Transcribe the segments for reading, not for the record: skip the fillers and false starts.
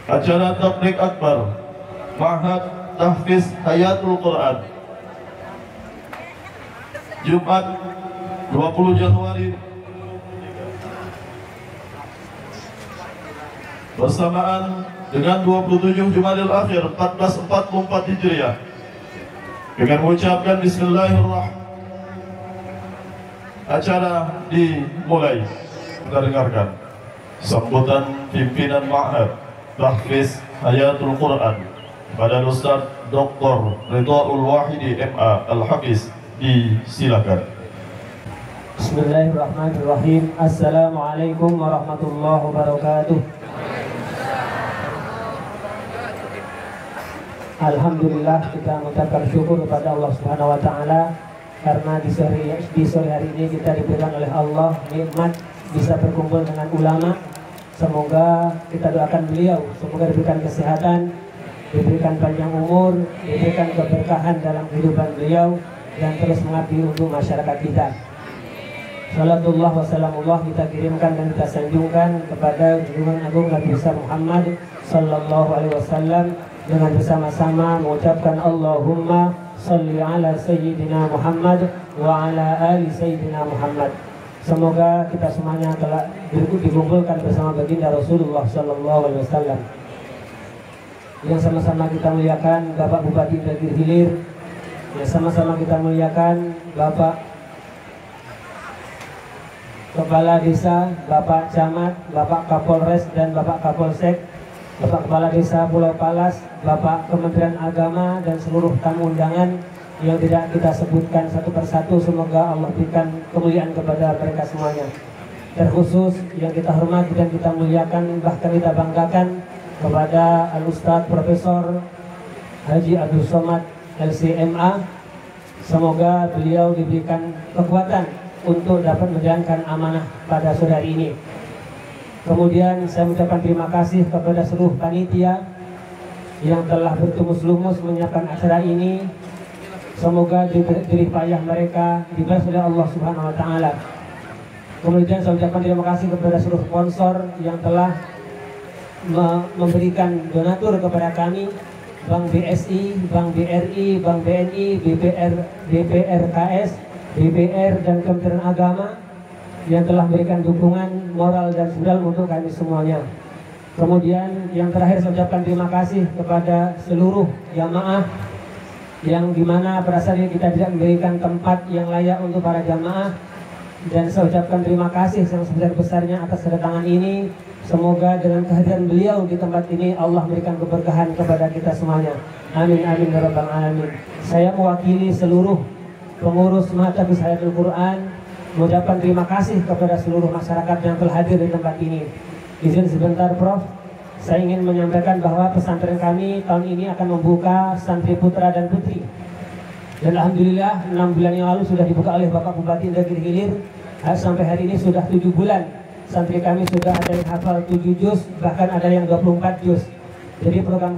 Acara Tabligh Akbar Ma'had Tahfiz Hayatul Quran, Jumat 20 Januari bersamaan dengan 27 Jumadil Akhir 1444 Hijriah, dengan mengucapkan Bismillahirrahmanirrahim. Acara dimulai. Kita dengarkan sambutan pimpinan Ma'had Tahfiz Hayatul Quran pada Ustaz Dr. Ridwaul Wahidi MA Al-Hafiz. Disilakan. Bismillahirrahmanirrahim. Assalamualaikum warahmatullahi wabarakatuh. Alhamdulillah, kita mengucapkan syukur kepada Allah Subhanahu wa taala karena di sore hari ini kita diberikan oleh Allah nikmat bisa berkumpul dengan ulama. Semoga kita doakan beliau, semoga diberikan kesehatan, diberikan panjang umur, diberikan keberkahan dalam kehidupan beliau, dan terus mengabdi untuk masyarakat kita. Salatullah wa salamullah kita kirimkan dan kita sanjungkan kepada junjungan agung Nabi besar Muhammad sallallahu alaihi wasallam, dengan bersama-sama mengucapkan Allahumma salli ala sayyidina Muhammad wa ala ali sayyidina Muhammad. Semoga kita semuanya telah dikumpulkan bersama baginda Rasulullah sallallahu alaihi wasallam. Yang sama-sama kita muliakan Bapak Bupati Negeri Hilir, yang sama-sama kita muliakan Bapak Kepala Desa, Bapak Camat, Bapak Kapolres dan Bapak Kapolsek, Bapak Kepala Desa Pulau Palas, Bapak Kementerian Agama, dan seluruh tamu undangan yang tidak kita sebutkan satu persatu. Semoga Allah berikan kemuliaan kepada mereka semuanya. Terkhusus yang kita hormati dan kita muliakan, bahkan kita banggakan kepada Al-Ustadz Profesor Haji Abdul Somad LCMA. Semoga beliau diberikan kekuatan untuk dapat menjalankan amanah pada sore hari ini. Kemudian saya mengucapkan terima kasih kepada seluruh panitia yang telah bertumus-lumus menyiapkan acara ini. Semoga jerih payah mereka dibalas oleh Allah Subhanahu wa taala. Kemudian saya ucapkan terima kasih kepada seluruh sponsor yang telah memberikan donatur kepada kami, Bank BSI, Bank BRI, Bank BNI, BPRKS, BPR, dan Kementerian Agama yang telah memberikan dukungan moral dan sosial untuk kami semuanya. Kemudian yang terakhir saya ucapkan terima kasih kepada seluruh jamaah yang dimana perasaannya kita tidak memberikan tempat yang layak untuk para jamaah, dan saya ucapkan terima kasih yang sebesar-besarnya atas kedatangan ini. Semoga dengan kehadiran beliau di tempat ini Allah memberikan keberkahan kepada kita semuanya. Amin amin ya rabbal alamin. Saya mewakili seluruh pengurus Mahadis Hayatul Quran mengucapkan terima kasih kepada seluruh masyarakat yang telah hadir di tempat ini. Izin sebentar Prof, saya ingin menyampaikan bahwa pesantren kami tahun ini akan membuka santri putra dan putri. Dan Alhamdulillah 6 bulan yang lalu sudah dibuka oleh Bapak Bupati Negeri Hilir. Sampai hari ini sudah 7 bulan. Santri kami sudah ada yang hafal 7 juz, bahkan ada yang 24 juz. Jadi program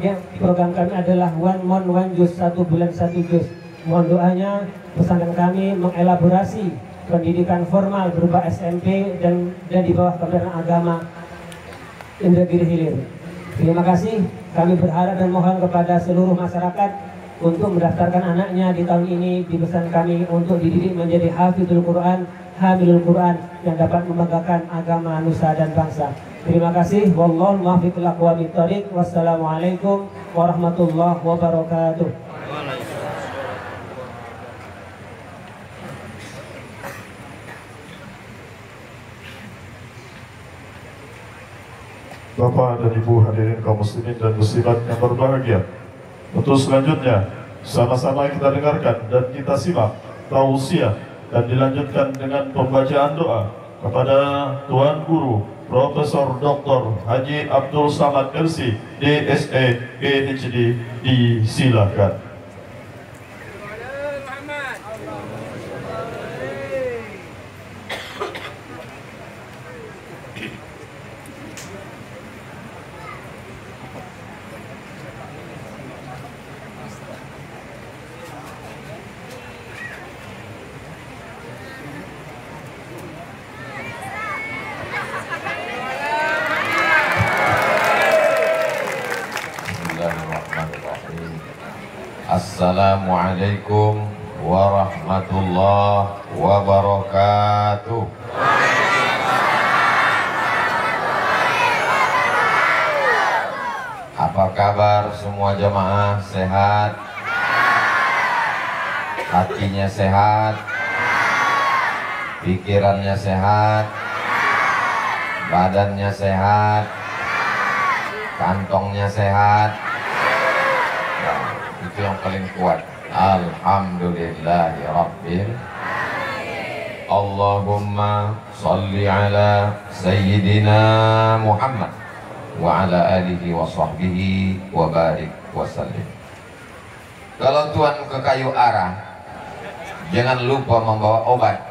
kami adalah one month one juz, 1 bulan 1 juz. Mohon doanya pesantren kami mengelaborasi pendidikan formal berupa SMP dan di bawah Kementerian Agama Negeri Hilir. Terima kasih. Kami berharap dan mohon kepada seluruh masyarakat untuk mendaftarkan anaknya di tahun ini di pesan kami untuk dididik menjadi hafizul Quran, hamilul Quran yang dapat membanggakan agama, nusa dan bangsa. Terima kasih. Wallahu muwaffiq ila aqwamit thoriq. Wassalamualaikum warahmatullahi wabarakatuh. Bapak dan Ibu hadirin kaum muslimin dan muslimat yang berbahagia, untuk selanjutnya sama-sama kita dengarkan dan kita simak tausiah dan dilanjutkan dengan pembacaan doa kepada Tuan Guru Profesor Dr. Haji Abdul Samad LC DSE PhD. Disilakan. Assalamualaikum warahmatullahi wabarakatuh. Apa kabar semua jamaah? Sehat? Hatinya sehat? Pikirannya sehat? Badannya sehat? Kantongnya sehat? Nah, itu yang paling kuat. Alhamdulillahirabbil. Allahumma salli ala sayyidina Muhammad wa ala alihi wa sahbihi wa barik wa sallim. Kalau tuan ke kayu arah, jangan lupa membawa obat.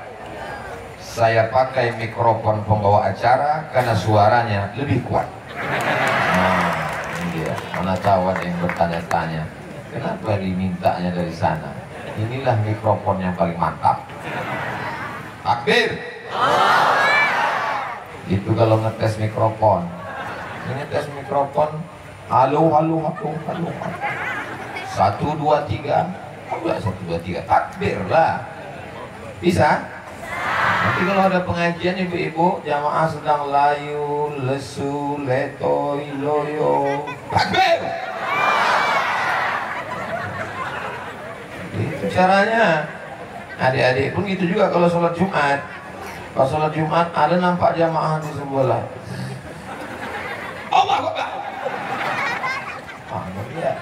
Saya pakai mikrofon pembawa acara karena suaranya lebih kuat. Nah, ini dia. Mana tahu ada yang bertanya-tanya, kenapa dimintanya dari sana? Inilah mikrofon yang paling mantap. Takbir. Itu kalau ngetes mikrofon. Ini tes mikrofon. Halo, halo, halo, halo. 1, 2, 3. Enggak 1, 2, 3. Takbir lah. Bisa? Nanti kalau ada pengajian ibu-ibu, jamaah sedang layu, lesu, letoy, loyo, takbir. Itu caranya. Adik-adik pun gitu juga kalau sholat Jumat. Kalau sholat Jumat ada nampak jamaah di sebelah. Allah Akbar. Ya.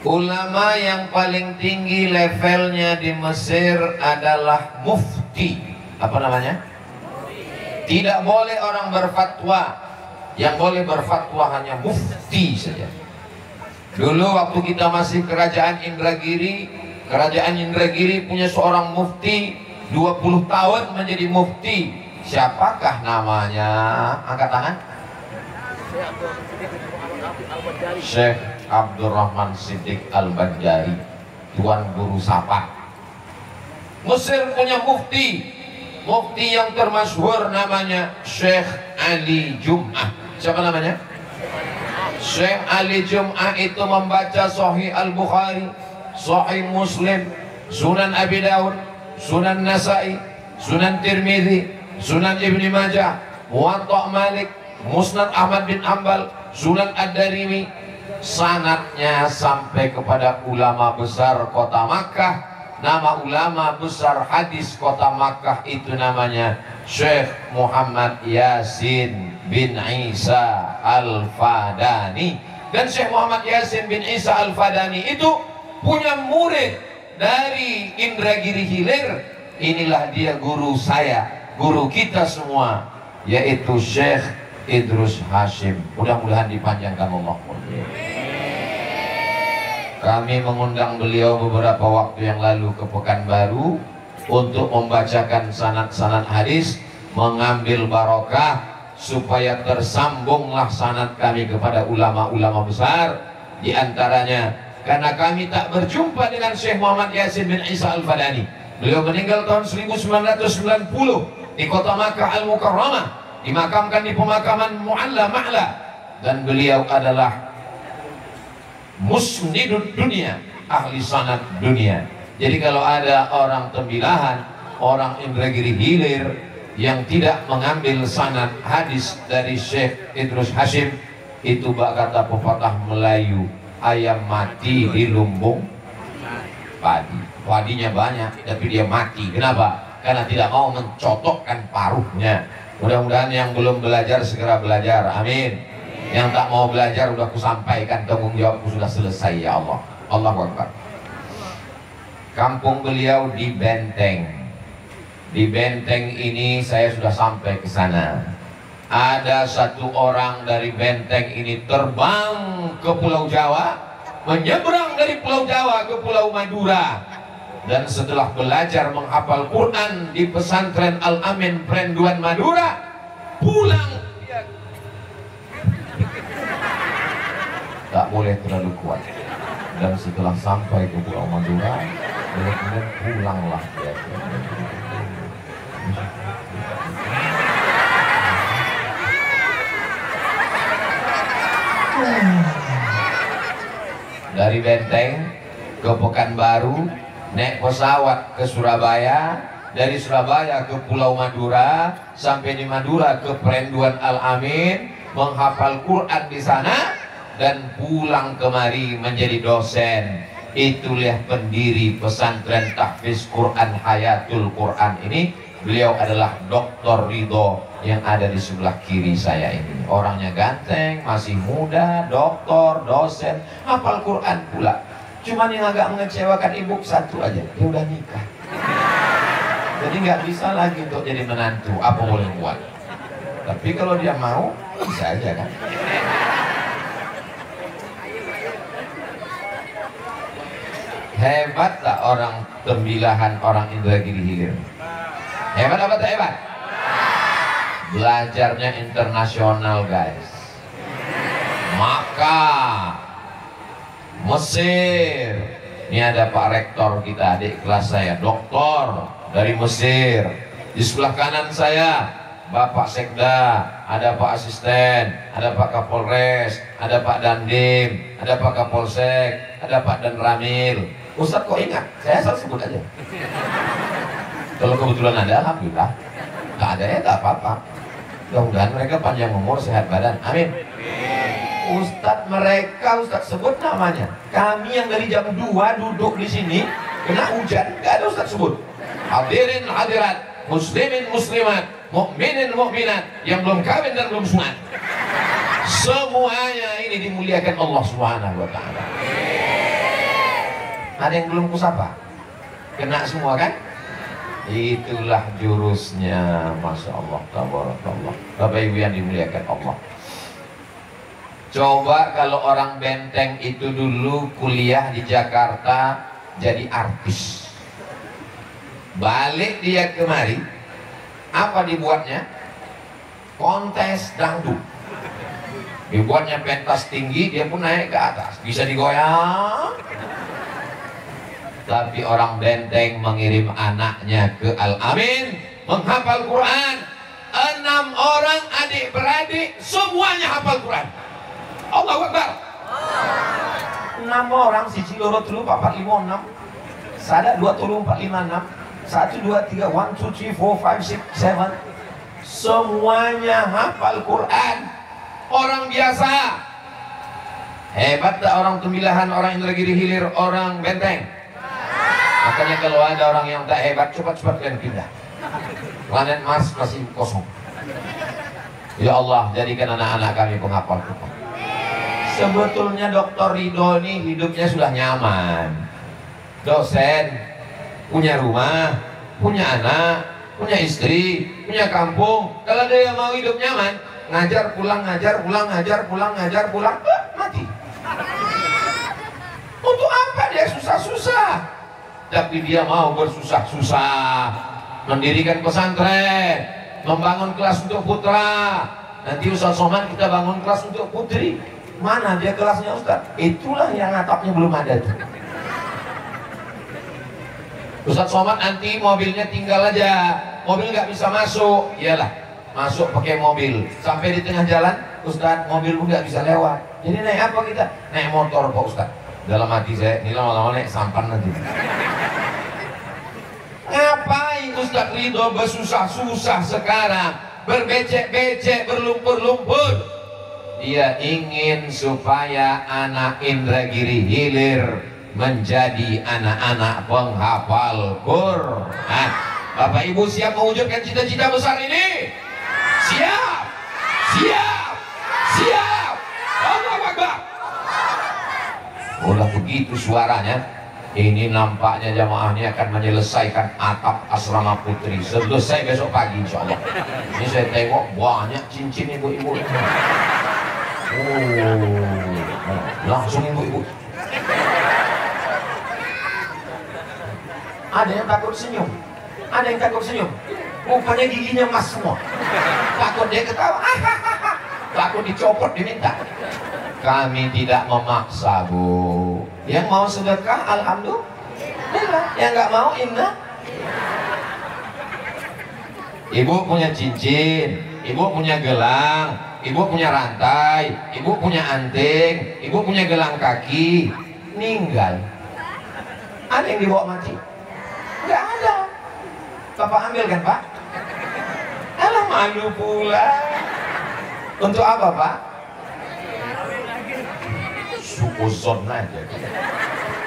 Ulama yang paling tinggi levelnya di Mesir adalah mufti. Apa namanya? Tidak boleh orang berfatwa. Yang boleh berfatwa hanya mufti saja. Dulu waktu kita masih kerajaan Indragiri punya seorang mufti, 20 tahun menjadi mufti. Siapakah namanya? Angkat tangan. Syekh Abdurrahman Siddiq Al-Banjari, Tuan Guru Sapa. Mesir punya mufti yang termasyhur namanya Syekh Ali Jum'ah. Siapa namanya? Syekh Ali Jum'ah itu membaca Sahih Al-Bukhari, Sahih Muslim, Sunan Abi Dawud, Sunan Nasai, Sunan Tirmidzi, Sunan Ibni Majah, Muwatta Malik, Musnad Ahmad bin Ambal, Sunan Ad-Darimi. Sanadnya sampai kepada ulama besar kota Makkah. Nama ulama besar hadis kota Makkah itu namanya Syekh Muhammad Yasin bin Isa Al-Fadani. Dan Syekh Muhammad Yasin bin Isa Al-Fadani itu punya murid dari Indragiri Hilir. Inilah dia guru saya, guru kita semua, yaitu Syekh Idrus Hashim. Mudah-mudahan dipanjangkan Allah. Kami mengundang beliau beberapa waktu yang lalu ke Pekanbaru untuk membacakan sanad-sanad hadis, mengambil barokah supaya tersambunglah sanad kami kepada ulama-ulama besar. Di antaranya karena kami tak berjumpa dengan Syekh Muhammad Yasin bin Isa Al-Fadani. Beliau meninggal tahun 1990 di kota Makkah Al-Mukarramah, dimakamkan di pemakaman Mu'alla Ma'la, dan beliau adalah musnidud dunia, ahli sanad dunia. Jadi kalau ada orang Tembilahan, orang Indragiri Hilir yang tidak mengambil sanad hadis dari Syekh Idrus Hashim, itu bak kata pepatah Melayu, ayam mati di lumbung padi. Padinya banyak tapi dia mati. Kenapa? Karena tidak mau mencotokkan paruhnya. Mudah-mudahan yang belum belajar segera belajar, amin. Yang tak mau belajar udah kusampaikan, tanggung jawabku sudah selesai, ya Allah. Allahu Akbar. Kampung beliau di Benteng. Di Benteng ini saya sudah sampai ke sana. Ada satu orang dari Benteng ini terbang ke Pulau Jawa, menyeberang dari Pulau Jawa ke Pulau Madura, dan setelah belajar menghafal Quran di pesantren Al-Amin Prenduan Madura, pulang. Tak boleh terlalu kuat. Dan setelah sampai ke Pulau Madura, kemudian pulanglah dia. dari Benteng ke Pekanbaru, naik pesawat ke Surabaya, dari Surabaya ke Pulau Madura, sampai di Madura ke Perenduan Al-Amin, menghafal Quran di sana, dan pulang kemari menjadi dosen. Itulah pendiri pesantren tahfiz Quran Hayatul Quran ini. Beliau adalah Dr. Ridho yang ada di sebelah kiri saya ini. Orangnya ganteng, masih muda, doktor, dosen, hafal Quran pula. Cuman yang agak mengecewakan ibu satu aja, dia udah nikah. Jadi nggak bisa lagi untuk jadi menantu. Apa boleh buat? Tapi kalau dia mau, bisa aja kan. Hebat tak orang tembilahan orang Indragiri Hilir? Hebat apa tak hebat? Belajarnya internasional guys. Maka Mesir, ini ada Pak Rektor kita, adik kelas saya, doktor dari Mesir. Di sebelah kanan saya Bapak Sekda, ada Pak Asisten, ada Pak Kapolres, ada Pak Dandim, ada Pak Kapolsek, ada Pak Danramil. Ustadz kok ingat? Saya asal sebut aja. Kalau kebetulan ada, alhamdulillah. Nggak ada ya nggak apa-apa. Mudah-mudahan mereka panjang umur, sehat badan. Amin. Ustadz mereka, Ustadz sebut namanya. Kami yang dari jam 2 duduk di sini, kena hujan, nggak ada Ustadz sebut. Hadirin hadirat, muslimin muslimat, mukminin mukminat, yang belum kawin dan belum sunat. Semuanya ini dimuliakan Allah Subhanahu wa Ta'ala. Ada yang belum kusapa? Kena semua kan? Itulah jurusnya, Masya Allah, tabarakallah. Bapak Ibu yang dimuliakan Allah. Coba kalau orang Benteng itu dulu kuliah di Jakarta jadi artis, balik dia kemari, apa dibuatnya? Kontes dangdut. Dibuatnya pentas tinggi, dia pun naik ke atas, bisa digoyang. Tapi orang Benteng mengirim anaknya ke Al-Amin menghafal Quran. 6 orang adik beradik semuanya hafal Quran. Allahu Akbar. 6 orang, siji loro telu 4 5 6. Sada 2 telu 4 5 6. 1 2 3 1 2 3 4 5 6 7. Semuanya hafal Quran. Orang biasa. Hebat tak orang Tembilahan, orang Indragiri Hilir, orang Benteng? Makanya kalau ada orang yang tak hebat, cepat-cepat kalian pindah. Planet Mars masih kosong. Ya Allah, jadikan anak-anak kami penghafal Quran. Sebetulnya Dr. Ridho ini hidupnya sudah nyaman. Dosen, punya rumah, punya anak, punya istri, punya kampung. Kalau dia mau hidup nyaman, ngajar pulang, ngajar pulang, ngajar pulang, ngajar pulang, mati. Untuk apa dia susah-susah? Tapi dia mau bersusah-susah mendirikan pesantren, membangun kelas untuk putra. Nanti Ustaz Somad kita bangun kelas untuk putri. Mana dia kelasnya Ustaz? Itulah yang atapnya belum ada tuh. Ustaz Somad nanti mobilnya tinggal aja, mobil nggak bisa masuk. Iyalah, masuk pakai mobil. Sampai di tengah jalan, Ustaz mobil pun nggak bisa lewat. Jadi naik apa kita? Naik motor Pak Ustaz. Dalam hati saya, ini lama-lama naik sampan nanti. Ngapain Ustaz Ridho bersusah-susah sekarang, berbecek-becek, berlumpur-lumpur? Dia ingin supaya anak Indragiri Hilir menjadi anak-anak penghafal Quran. Bapak Ibu siap mewujudkan cita-cita besar ini? Siap? Siap? Siap? Allahu Akbar. Udah begitu suaranya, ini nampaknya jamaahnya akan menyelesaikan atap asrama putri. Selesai besok pagi insya Allah. Ini saya tengok banyak cincin ibu-ibu. Langsung ibu-ibu. Ada yang takut senyum, ada yang takut senyum. Mukanya giginya emas semua. Takut dia ketawa. Takut dicopot diminta. Kami tidak memaksa Bu. Yang mau sedekah alhamdulillah, yang nggak mau inna. Ibu punya cincin, ibu punya gelang, ibu punya rantai, ibu punya anting, ibu punya gelang kaki. meninggal. Ada yang dibawa mati? Nggak ada. Bapak ambil kan Pak? Alah malu pula. Untuk apa Pak? Suuzon aja.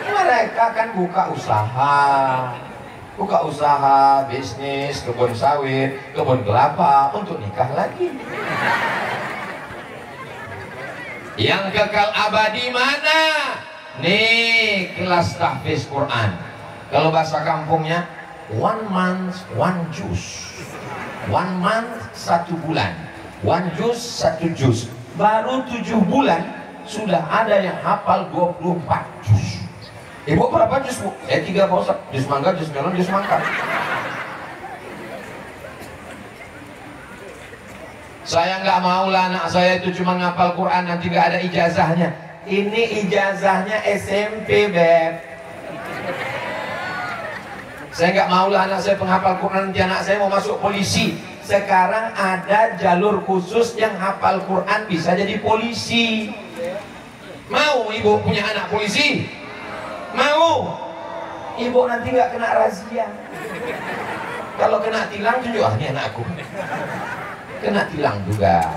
Mereka kan buka usaha, bisnis, kebun sawit, kebun kelapa untuk nikah lagi. Yang kekal abadi mana? Nih kelas tahfiz Quran. Kalau bahasa kampungnya 1 month 1 juz. 1 month 1 bulan. 1 juz 1 juz. Baru 7 bulan sudah ada yang hafal 24 juz. Ibu berapa juz Bu? 3 Pak Ustaz. Juz mangga, juz melon, juz mangga. Saya nggak mau lah anak saya itu cuma ngapal Quran nanti nggak ada ijazahnya. Ini ijazahnya SMP Beb. Saya nggak mau lah anak saya penghafal Quran nanti anak saya mau masuk polisi. Sekarang ada jalur khusus yang hafal Quran bisa jadi polisi. Mau ibu punya anak polisi? Mau? Ibu nanti nggak kena razia. Kalau kena tilang tunjuk, ini anakku. Kena tilang juga.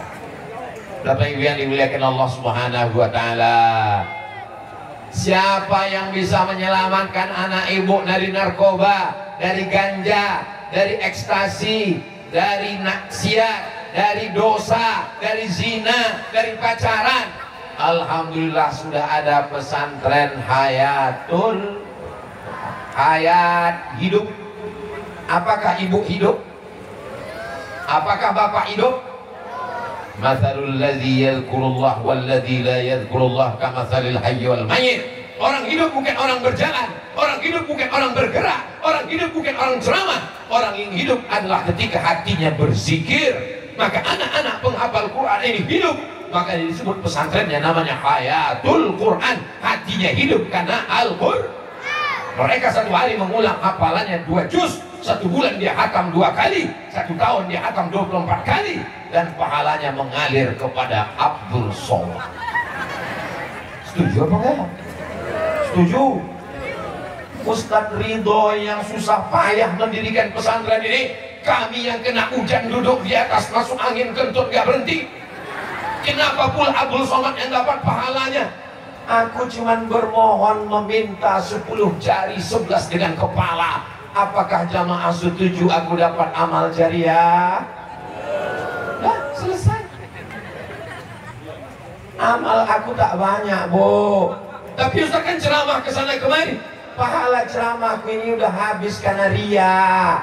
Bapak Ibu yang dimuliakan Allah Subhanahu wa taala. Siapa yang bisa menyelamatkan anak ibu dari narkoba, dari ganja, dari ekstasi, dari maksiat, dari dosa, dari zina, dari pacaran? Alhamdulillah sudah ada pesantren Hayatul Hayat hidup. Apakah ibu hidup? Apakah bapak hidup? Mathalul ladzi yadhkurullah wal ladzi la yadhkurullah kamathalil hayy wal mayyit. Orang hidup bukan orang berjalan, orang hidup bukan orang bergerak, orang hidup bukan orang ceramah. Orang yang hidup adalah ketika hatinya berzikir. Maka anak-anak penghafal Quran ini hidup. Maka disebut pesantrennya namanya Hayatul Quran. Hatinya hidup karena Al-Quran. Mereka satu hari mengulang hafalannya 2 juz. 1 bulan dia hatam 2 kali, 1 tahun dia hatam 24 kali, dan pahalanya mengalir kepada Abdul Somad. Setuju apa enggak? Setuju. Ustadz Ridho yang susah payah mendirikan pesantren ini, kami yang kena hujan duduk di atas, masuk angin kentut gak berhenti. Kenapa pula Abdul Somad yang dapat pahalanya? Aku cuman bermohon meminta 10 jari 11 dengan kepala. Apakah jamaah setuju aku dapat amal jariah? Dah selesai. Amal aku tak banyak Bu. Tapi Ustaz kan ceramah kesana kemari. Pahala ceramahku ini udah habis karena ria.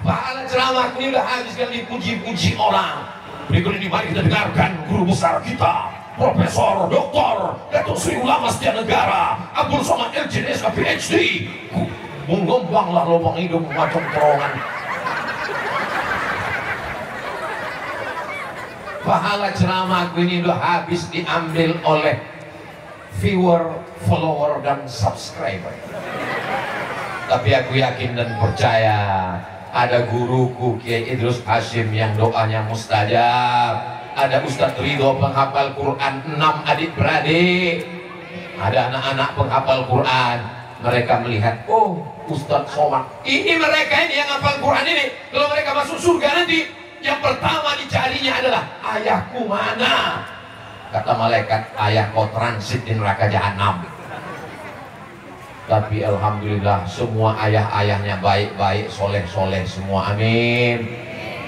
Pahala ceramahku ini udah habis karena dipuji-puji orang. Berikut ini mari kita dengarkan guru besar kita, Profesor Dr. Datuk Sri Ulama Setia Negara Abdul Somad LJS PhD. Mengembanglah lubang hidung macam terowongan. Pahala ceramahku ini udah habis diambil oleh viewer, follower, dan subscriber. Tapi aku yakin dan percaya ada guruku Kiai Idrus Hashim yang doanya mustajab. Ada Ustadz Ridho penghafal Quran 6 adik-beradik. Ada anak-anak penghafal Quran. Mereka melihat, oh Ustadz Somad, ini mereka ini yang hafal Quran ini. Kalau mereka masuk surga nanti, yang pertama dicarinya adalah ayahku mana? Kata malaikat, ayah kau transit di neraka jahanam. Tapi alhamdulillah semua ayah-ayahnya baik-baik, soleh-soleh semua, amin.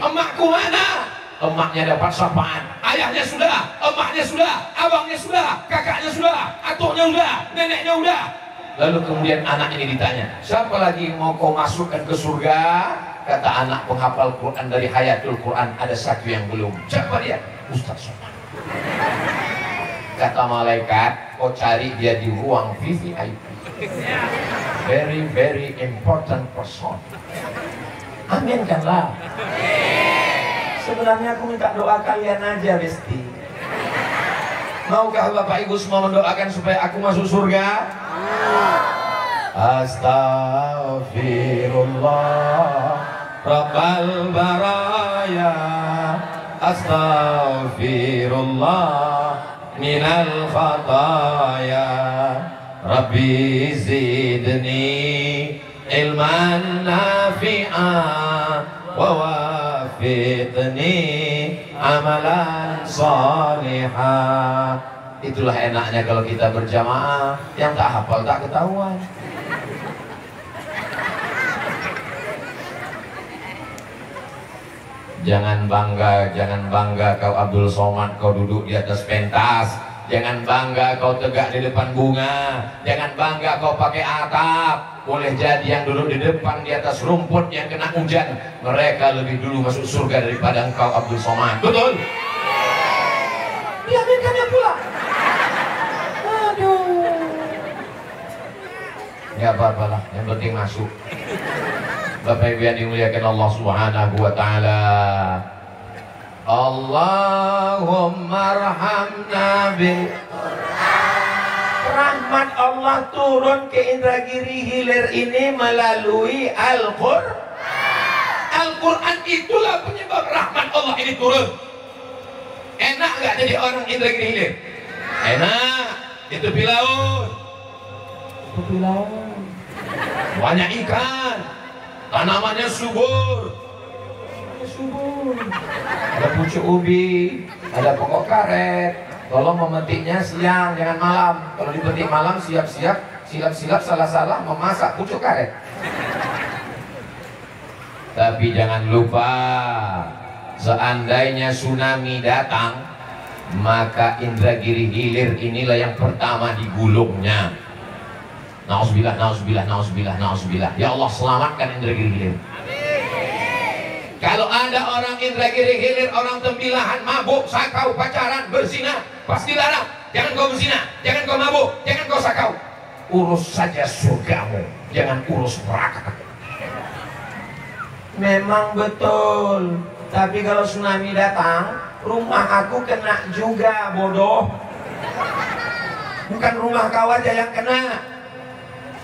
Emakku mana? Emaknya dapat sapaan, ayahnya sudah, emaknya sudah, abangnya sudah, kakaknya sudah, atuknya sudah, neneknya sudah. Lalu kemudian anak ini ditanya, siapa lagi mau kau masukkan ke surga? Kata anak penghafal Quran dari Hayatul Quran, ada satu yang belum. Siapa dia? Ustadz Somad. Kata malaikat, kau cari dia di ruang VVIP. Very very important person. Amin kan lah. Sebenarnya aku minta doa kalian aja Besti. Maukah Bapak Ibu semua mendoakan supaya aku masuk surga? Astaghfirullah Rabbal baraya, astaghfirullah minal khataya, Rabbi zidni ilman nafi'a wa wafiqni amalan salihah. Itulah enaknya kalau kita berjamaah, yang tak hafal tak ketahuan. Jangan bangga kau Abdul Somad, kau duduk di atas pentas. Jangan bangga kau tegak di depan bunga. Jangan bangga kau pakai atap. Boleh jadi yang duduk di depan di atas rumput yang kena hujan, mereka lebih dulu masuk surga daripada engkau Abdul Somad. Betul? Diaminkannya pula. Aduh. Ya apa-apalah, yang penting masuk. Bapak Ibu yang dimuliakan Allah Subhanahu wa taala. Allahumma arhamna bil Qur'an. Rahmat Allah turun ke Indragiri Hilir ini melalui Al-Qur'an. Al-Qur'an itulah penyebab rahmat Allah ini turun. Enak gak jadi orang Indragiri Hilir? Enak. Itu laut. Tepi laut. Banyak ikan. Tanamannya subur. Ada pucuk ubi, ada pokok karet. Tolong memetiknya siang, jangan malam. Kalau dipetik malam siap-siap salah-salah memasak pucuk karet. Tapi jangan lupa, seandainya tsunami datang, maka Indragiri Hilir inilah yang pertama digulungnya. Nauzubillah, nauzubillah, nauzubillah, nauzubillah. Ya Allah, selamatkan Indragiri Hilir. Kalau ada orang Indragiri Hilir, orang tembilahan, mabuk, sakau, pacaran, berzina, pasti larang. Jangan kau berzina, jangan kau mabuk, jangan kau sakau. Urus saja surgamu, jangan urus neraka. Memang betul. Tapi kalau tsunami datang, rumah aku kena juga, bodoh. Bukan rumah kau aja yang kena.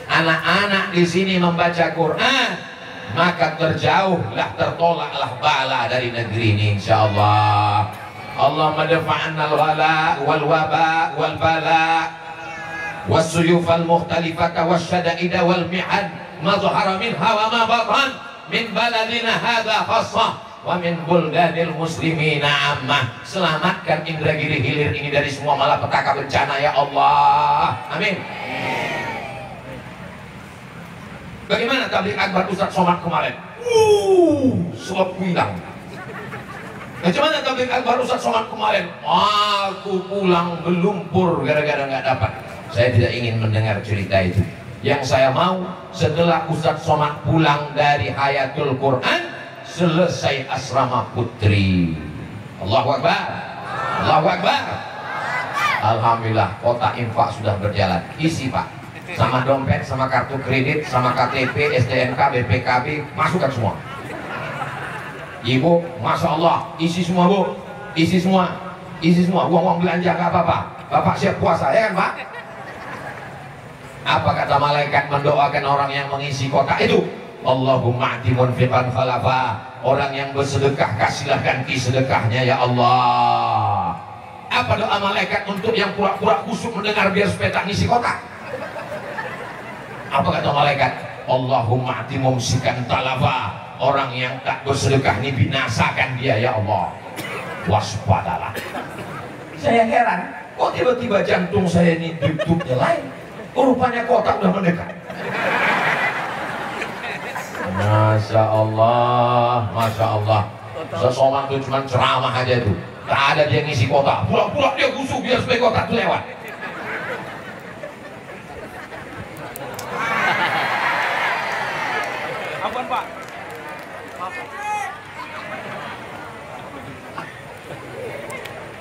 Anak-anak di sini membaca Quran, maka terjauhlah, tertolaklah bala dari negeri ini, insyaallah. Allahumma dafa'anna al-ghala wal waba wal bala was-suyuf al-mukhtalifata wasyada'ida wal mi'ad ma dhahara minha wa ma batan min baladina hadha khassah wa min buldanil muslimina ammah. Selamatkan Indragiri Hilir ini dari semua malapetaka bencana, ya Allah. Amin. Bagaimana tabligh akbar Ustaz Somad kemarin? Sebab hilang. Bagaimana tabligh akbar Ustaz Somad kemarin? Aku pulang melumpur gara-gara nggak dapat. Saya tidak ingin mendengar cerita itu. Yang saya mau, setelah Ustaz Somad pulang dari Hayatul Quran, selesai asrama putri. Allahu Akbar. Allahu Akbar. Alhamdulillah, kotak infak sudah berjalan. Isi Pak. Sama dompet, sama kartu kredit, sama KTP, STNK, BPKB, masukkan semua. Ibu, Masya Allah, isi semua Bu, isi semua, uang-uang belanja nggak apa-apa. Bapak siap puasa, ya kan Pak? Apa kata malaikat mendoakan orang yang mengisi kotak itu? Allahumma ati munfiqan khalafa. Orang yang bersedekah, kasihlah ganti sedekahnya, ya Allah. Apa doa malaikat untuk yang pura-pura kusuk mendengar biar supaya tak ngisi kotak? Apa kata malaikat? Allahumma ati mumsikan talafa. Orang yang tak bersedekah ini binasakan dia, ya Allah. Waspadalah. Saya heran, kok tiba-tiba jantung saya ini denyut lain. Rupanya kotak udah mendekat. Masya Allah, Masya Allah. Seseorang itu cuma ceramah aja tuh. Tak ada dia ngisi kotak. Pura-pura dia gusuk biar supaya kotak itu lewat. Ampun Pak.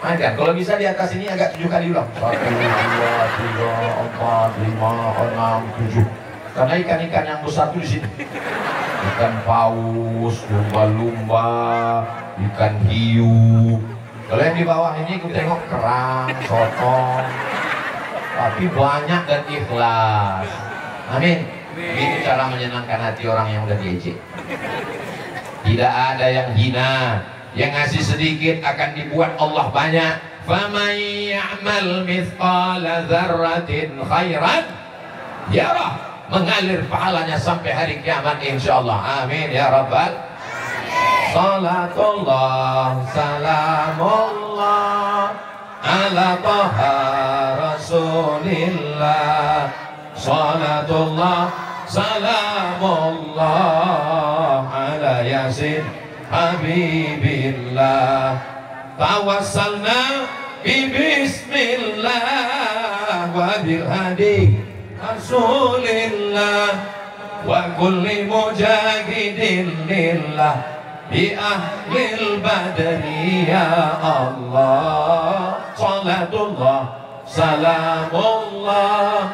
Ada, kalau bisa di atas ini agak 7 kali ulang. 1, 2, 3, 4, 5, 6, 7. Karena ikan-ikan yang besar tuh di sini. Ikan paus, lumba-lumba, ikan hiu. Kalau yang di bawah ini kita tengok kerang, sotong. Tapi banyak dan ikhlas. Amin. Ini cara menyenangkan hati orang yang udah diejek. Tidak ada yang hina. Yang ngasih sedikit akan dibuat Allah banyak. Faman ya'mal mithqala dzarratin khairan ziarah, mengalir pahalanya sampai hari kiamat insyaallah. Amin ya rabbal. Salatullah salamullah ala taha rasulillah. Salatullah salamullah ala yasin habibillah. Tawassalna bismillah wa bil hadi rasulillah wa kulli mujahidin lillah bi ahlil badri ya Allah. Salatullah salamullah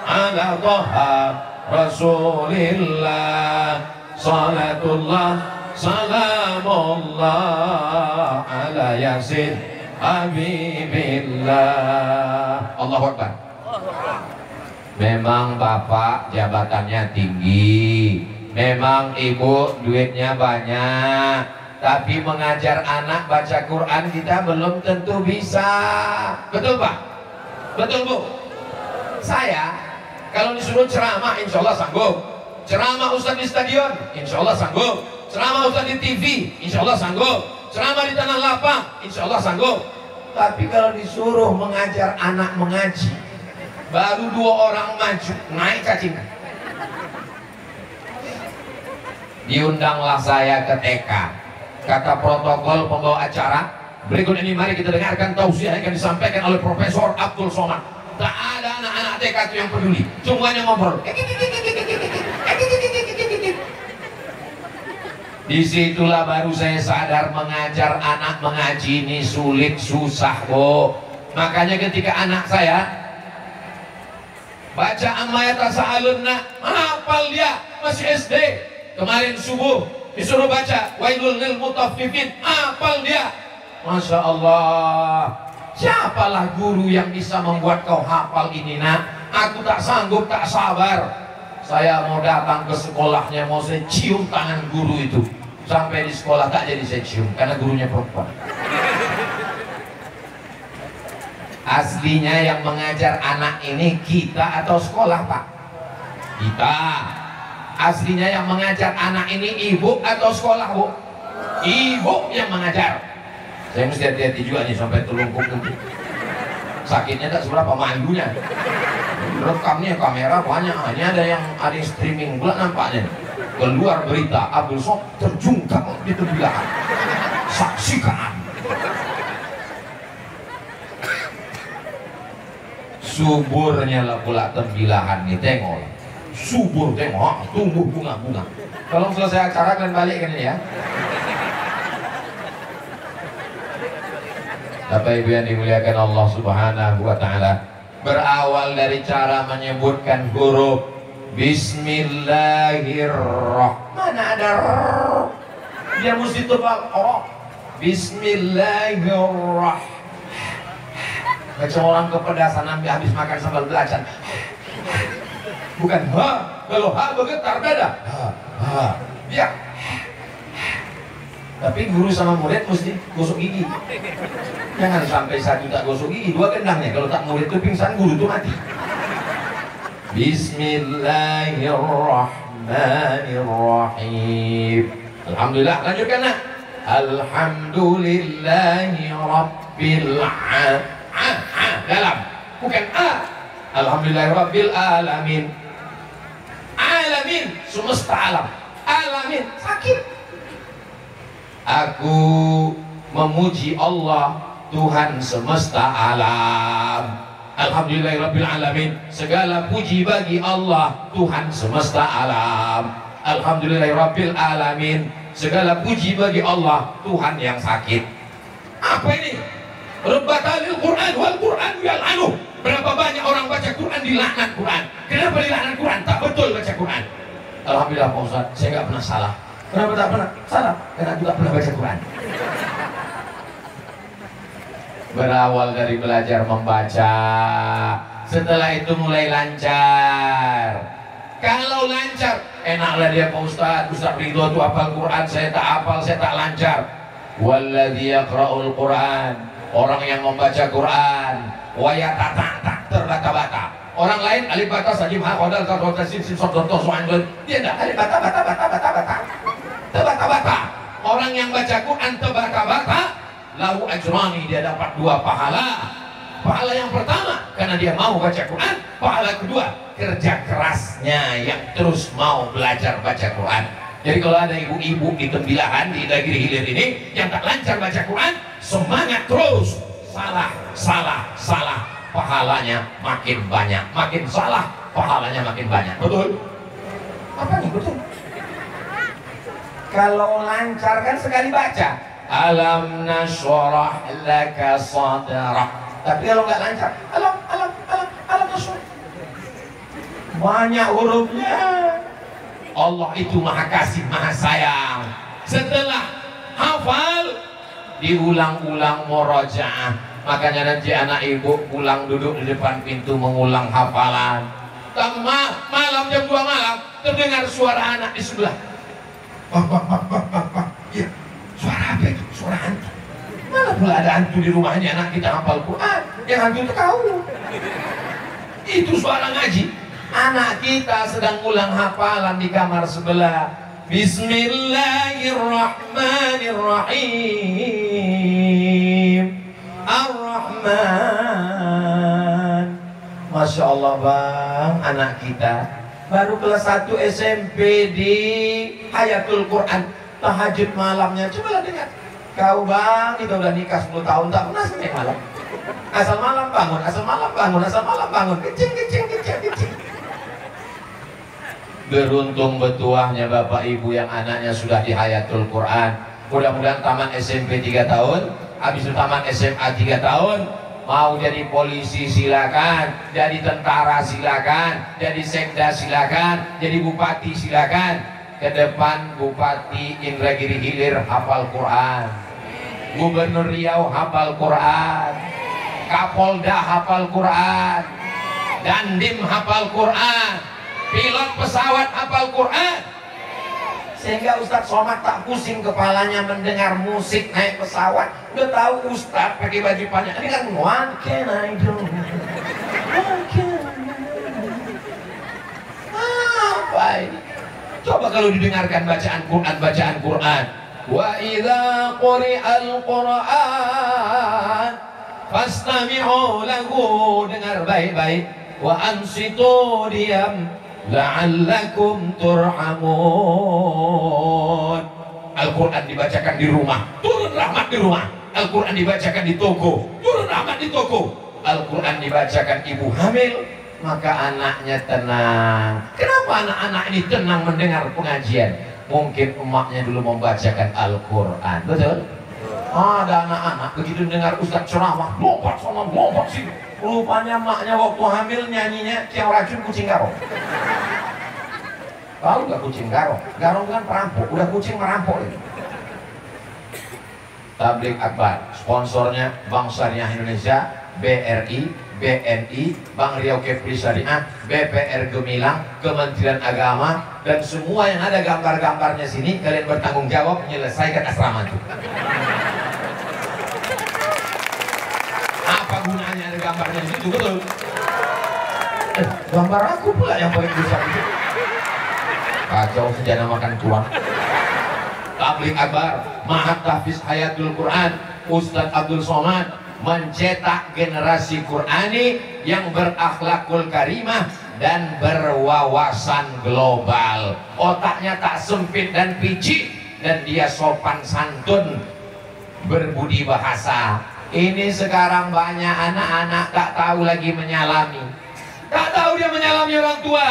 ala taha rasulillah. Salatullah salamullah ala yasin habibillah. Allahu Akbar. Memang bapak jabatannya tinggi, memang ibu duitnya banyak, tapi mengajar anak baca Quran kita belum tentu bisa. Betul Pak? Betul Bu? Saya kalau disuruh ceramah insya Allah sanggup. Ceramah Ustadz di stadion insya Allah sanggup. Ceramah Ustadz di TV insya Allah sanggup. Ceramah di tanah lapang insya Allah sanggup. Tapi kalau disuruh mengajar anak mengaji, baru 2 orang maju naik cacingan. Diundanglah saya ke TK. Kata protokol pembawa acara, berikut ini mari kita dengarkan tausiah yang akan disampaikan oleh Profesor Abdul Somad. Tak ada anak-anak TK itu yang peduli, semuanya ngobrol. Disitulah baru saya sadar mengajar anak mengaji ini sulit, susah kok. Makanya ketika anak saya baca amma yatasaalunna, hafal dia, masih SD. Kemarin subuh disuruh baca wailul lil mutaffifin, hafal dia. Masya Allah. Siapalah guru yang bisa membuat kau hafal ini nak? Aku tak sanggup, tak sabar. Saya mau datang ke sekolahnya, mau saya cium tangan guru itu. Sampai di sekolah tak jadi saya cium karena gurunya perempuan. Aslinya yang mengajar anak ini kita atau sekolah Pak? Kita. Aslinya yang mengajar anak ini ibu atau sekolah Bu? Ibu yang mengajar. Saya mesti hati-hati juga nih sampai telungkup nanti. Sakitnya tak seberapa, mandunya. Rekamnya kamera banyak, hanya ada yang streaming pula nampaknya. Keluar berita Abdul Somad terjungkal di tembilahan. Saksikan. Suburnya lah pula tembilahan nih, tengok. Subur tengok, tumbuh bunga-bunga. Tolong selesai acara kalian balik kan ini ya. Bapak Ibu yang dimuliakan Allah Subhanahu wa taala, berawal dari cara menyebutkan huruf Bismillahirrahmanirrahim. Mana ada dia mesti tebal Bismillahirrahmanirrahim. Macam orang kepedasan habis makan sambal belacan. Bukan ha, kalau ha bergetar beda. Ha. Ya. Tapi guru sama murid mesti gosok gigi. Jangan sampai satu tak gosok gigi, 2 gendangnya. Kalau tak murid itu pingsan, guru itu mati. Bismillahirrahmanirrahim. Alhamdulillah, lanjutkan nak. Alhamdulillahi rabbil dalam, bukan Alhamdulillahi rabbil alamin. Alamin, semesta alam. Alamin, sakit. Aku memuji Allah, Tuhan semesta alam. Alhamdulillahirabbil alamin. Segala puji bagi Allah, Tuhan semesta alam. Alhamdulillahirabbil alamin. Segala puji bagi Allah, Tuhan yang sakit. Apa ini? Rabbatalil Quran wal Quran yal'anu. Berapa banyak orang baca Quran dilaknat Quran. Kenapa dilaknat Quran? Tak betul baca Quran. Alhamdulillah Pak Ustaz, saya nggak pernah salah. Kenapa tak pernah? Salah, karena juga pernah baca Quran. Berawal dari belajar membaca, setelah itu mulai lancar. Kalau lancar, enaklah dia Pak Ustaz. Ustaz Ridho itu hafal Quran, saya tak hafal, saya tak lancar. Walladzi yaqra'ul Quran, orang yang membaca Quran, wa yatata terbata-bata, Orang lain alif bata sajim ha qadal ta ta sin sin sod to soan. Dia enggak alif bata bata bata bata bata. Tebata-bata. Orang yang baca Quran tebata-bata, lahu ajrani, dia dapat 2 pahala. Pahala yang pertama karena dia mau baca Quran, pahala kedua kerja kerasnya yang terus mau belajar baca Quran. Jadi kalau ada ibu-ibu di Tembilahan di Negeri Hilir ini yang tak lancar baca Quran, semangat terus. Salah, pahalanya makin banyak. Makin salah, pahalanya makin banyak. Betul? Apa nih betul? Kalau lancar kan sekali baca alam nashrah laka sadrak. Tapi kalau nggak lancar alam nashrah, banyak hurufnya. Allah itu maha kasih, maha sayang. Setelah hafal diulang-ulang murojaah. Makanya nanti anak ibu pulang duduk di depan pintu mengulang hafalan. Malam jam 2 malam terdengar suara anak di sebelah. Ya, suara apa itu? Suara hantu. Mana pula ada hantu di rumahnya anak kita hafal Quran. Yang hantu itu kau. Itu suara ngaji. Anak kita sedang ulang hafalan di kamar sebelah. Bismillahirrahmanirrahim. Ar-Rahman. Masya Allah bang, anak kita baru kelas 1 SMP di Hayatul Quran, tahajud malamnya. Cobalah dengar. Kau bang, itu udah nikah 10 tahun tak pernah senin malam. Asal malam bangun, asal malam bangun, asal malam bangun. Kecing. Beruntung betuahnya bapak ibu yang anaknya sudah di Hayatul Quran. Mudah-mudahan tamat SMP 3 tahun, habis itu tamat SMA 3 tahun. Mau jadi polisi silakan, jadi tentara silakan, jadi sekda silakan, jadi bupati silakan. Ke depan Bupati Indragiri Hilir hafal Quran, Gubernur Riau hafal Quran, Kapolda hafal Quran, Dandim hafal Quran, pilot pesawat hafal Quran. Sehingga Ustadz Somad tak pusing kepalanya mendengar musik naik pesawat. Udah tahu Ustadz pakai baju panjang. Ini kan what can I do? What can I do? Apa ini? Coba kalau didengarkan bacaan Quran. Wa idza quri'al Qur'an fastami'u lahu, dengar baik-baik. Wa ansitu, diam. La'allakum turhamun. Al-Quran dibacakan di rumah, turun rahmat di rumah. Al-Quran dibacakan di toko, turun rahmat di toko. Al-Quran dibacakan ibu hamil, maka anaknya tenang. Kenapa anak-anak ini tenang mendengar pengajian? Mungkin emaknya dulu membacakan Al-Quran. Betul? Ada anak-anak begitu dengar Ustaz ceramah, lompat sini. Rupanya maknya waktu hamil nyanyinya Tiang Racun Kucing Garong. Tahu gak kucing garong? Garong kan perampok, udah kucing merampok itu. Tabligh Akbar, sponsornya Bank Syariah Indonesia, BRI, BNI, Bank Riau Kepri Syariah, BPR Gemilang, Kementerian Agama, dan semua yang ada gambar-gambarnya sini, kalian bertanggung jawab menyelesaikan asrama itu. Apa gunanya ada gambarnya di situ? Betul? Gambar aku pula yang paling besar itu. Kacau sejana makan tuan. Tabligh Akbar, Mahat Tahfiz Hayatul Quran, Ustadz Abdul Somad mencetak generasi Qurani yang berakhlakul karimah dan berwawasan global. Otaknya tak sempit dan picik, dan dia sopan santun, berbudi bahasa. Ini sekarang banyak anak-anak tak tahu lagi menyalami. Tak tahu dia menyalami orang tua.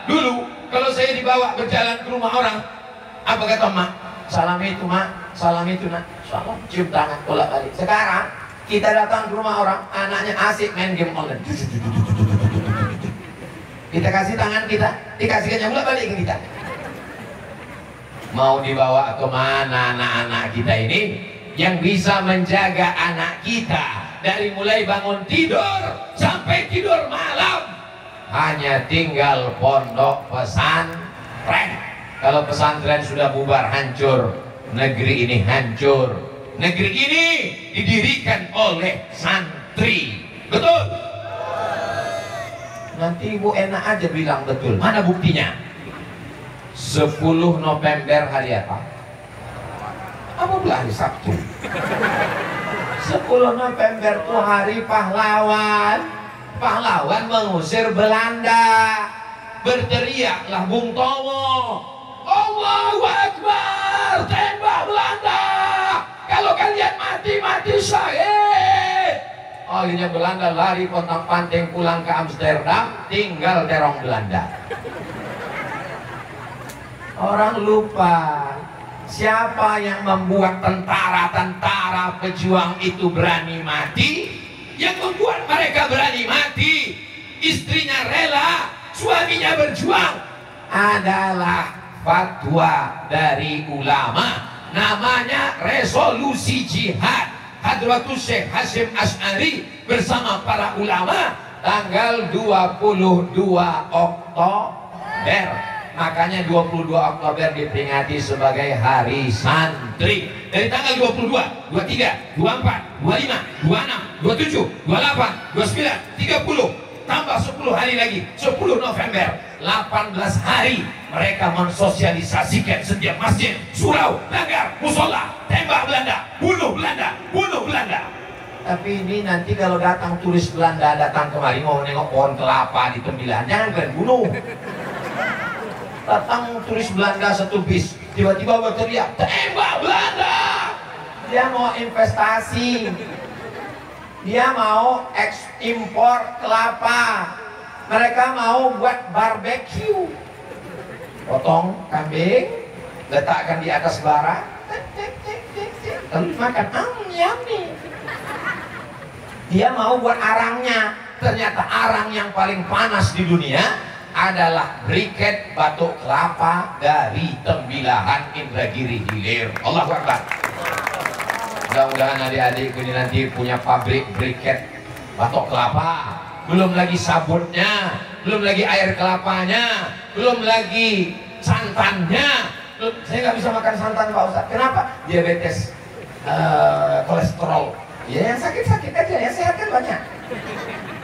Dulu kalau saya dibawa berjalan ke rumah orang, apa kata mak? Salam itu mak, salam itu nak, salam, cium tangan, bolak balik. Sekarang kita datang ke rumah orang, anaknya asik main game online. Kita kasih tangan kita, dikasihkannya bolak balik ke kita. Mau dibawa ke mana anak-anak kita ini yang bisa menjaga anak kita dari mulai bangun tidur sampai tidur malam? Hanya tinggal pondok pesantren. Kalau pesantren sudah bubar, hancur. Negeri ini hancur. Negeri ini didirikan oleh santri. Betul? Nanti ibu enak aja bilang betul. Mana buktinya? 10 November hari apa? Apa pula hari Sabtu? 10 November itu hari pahlawan. Pahlawan mengusir Belanda. Berteriaklah Bung Tomo, Allahu Akbar, tembak Belanda. Kalau kalian mati, mati syahid. Akhirnya Belanda lari pontang-panting pulang ke Amsterdam, tinggal terong Belanda. Orang lupa siapa yang membuat tentara-tentara pejuang itu berani mati. Yang membuat mereka berani mati, istrinya rela, suaminya berjuang, adalah fatwa dari ulama. Namanya resolusi jihad Hadratul Syekh Hasyim Asy'ari bersama para ulama tanggal 22 Oktober. Makanya 22 Oktober diperingati sebagai hari santri. Dari tanggal 22, 23, 24, 25, 26, 27, 28, 29, 30 tambah 10 hari lagi, 10 November, 18 hari mereka mensosialisasikan setiap masjid, surau, langgar, musola, tembak Belanda, bunuh Belanda, bunuh Belanda. Tapi ini nanti kalau datang turis Belanda datang kemari mau nengok pohon kelapa di Tembilahan, jangan kalian bunuh. Datang turis Belanda satu bis, tiba-tiba berteriak, tembak Belanda. Dia mau investasi, dia mau impor kelapa, mereka mau buat barbeque, potong kambing, letakkan di atas bara, lalu makan, yummy. Dia mau buat arangnya, ternyata arang yang paling panas di dunia adalah briket batok kelapa dari Tembilahan Indragiri Hilir. Allahu Akbar. Mudah-mudahan adik-adik ini nanti punya pabrik briket batok kelapa. Belum lagi sabunnya, belum lagi air kelapanya, belum lagi santannya. Saya nggak bisa makan santan Pak Ustaz. Kenapa? Diabetes, kolesterol. Ya yang sakit-sakit aja, yang sehat kan banyak.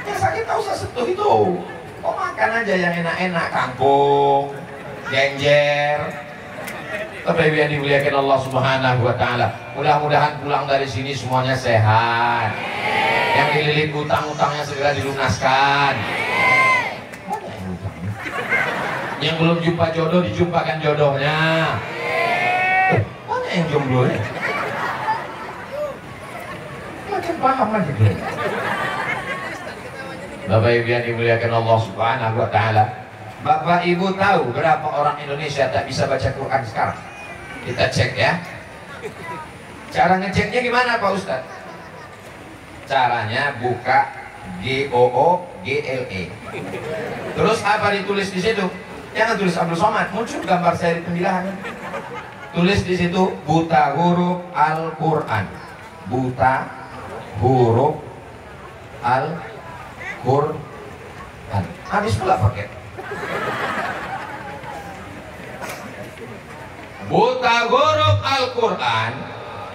Yang sakit tak usah sentuh itu. Kok makan aja yang enak-enak, kangkung, genjer. Tapi yang dimuliakan Allah Subhanahu wa Ta'ala, mudah-mudahan pulang dari sini semuanya sehat. Yang dililit utang-utangnya segera dilunaskan. Yang belum jumpa jodoh dijumpakan jodohnya. Mana yang jomblo ya? Makin paham aja dia. Bapak Ibu yang dimuliakan Allah Subhanahu wa Ta'ala, Bapak Ibu tahu berapa orang Indonesia tak bisa baca Quran sekarang? Kita cek ya. Cara ngeceknya gimana Pak Ustadz? Caranya buka GOOGLE. Terus apa ditulis di situ? Jangan tulis Abdul Somad, muncul gambar saya di Tembilahan. Tulis di situ buta huruf Al-Quran. Buta huruf Al-Quran. Habis pula paket. Buta huruf Al-Quran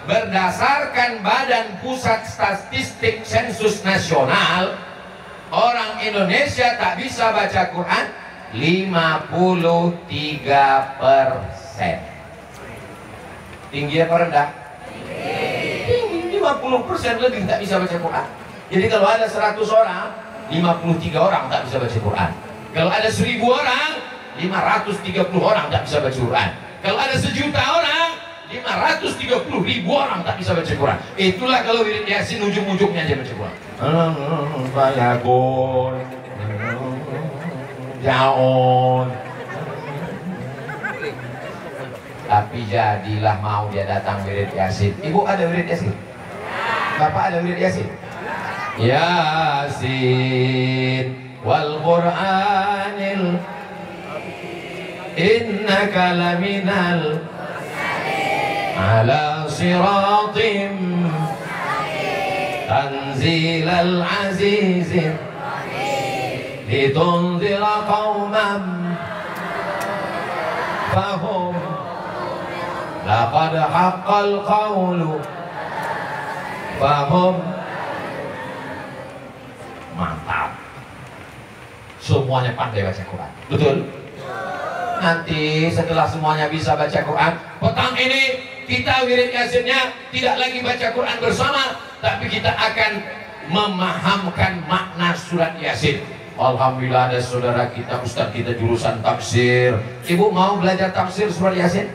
berdasarkan Badan Pusat Statistik Sensus Nasional, orang Indonesia tak bisa baca Quran 53%. Tinggi apa rendah? Tinggi. 50% lebih tak bisa baca Quran. Jadi kalau ada 100 orang, 53 orang tak bisa baca Quran. Kalau ada 1000 orang, 530 orang tak bisa baca Quran. Kalau ada 1 juta orang, 530.000 orang tak bisa baca Quran. Itulah kalau wirid Yasin ujung-ujungnya aja baca Quran. Bayagon, jaon. Tapi jadilah mau dia datang wirid Yasin. Ibu ada wirid Yasin? Bapak ada wirid Yasin? Yasin wal Qur'anil innaka laminal ala siratim tanzilal azizin litunzira qauman fahum laqad haqqal qawlu fahum. Mantap. semuanya pandai baca Quran. Betul? Nanti setelah semuanya bisa baca Quran, petang ini kita wirid yasinnya tidak lagi baca Quran bersama, tapi kita akan memahamkan makna surat Yasin. Alhamdulillah ada saudara kita, ustaz kita jurusan tafsir. Ibu mau belajar tafsir surat Yasin?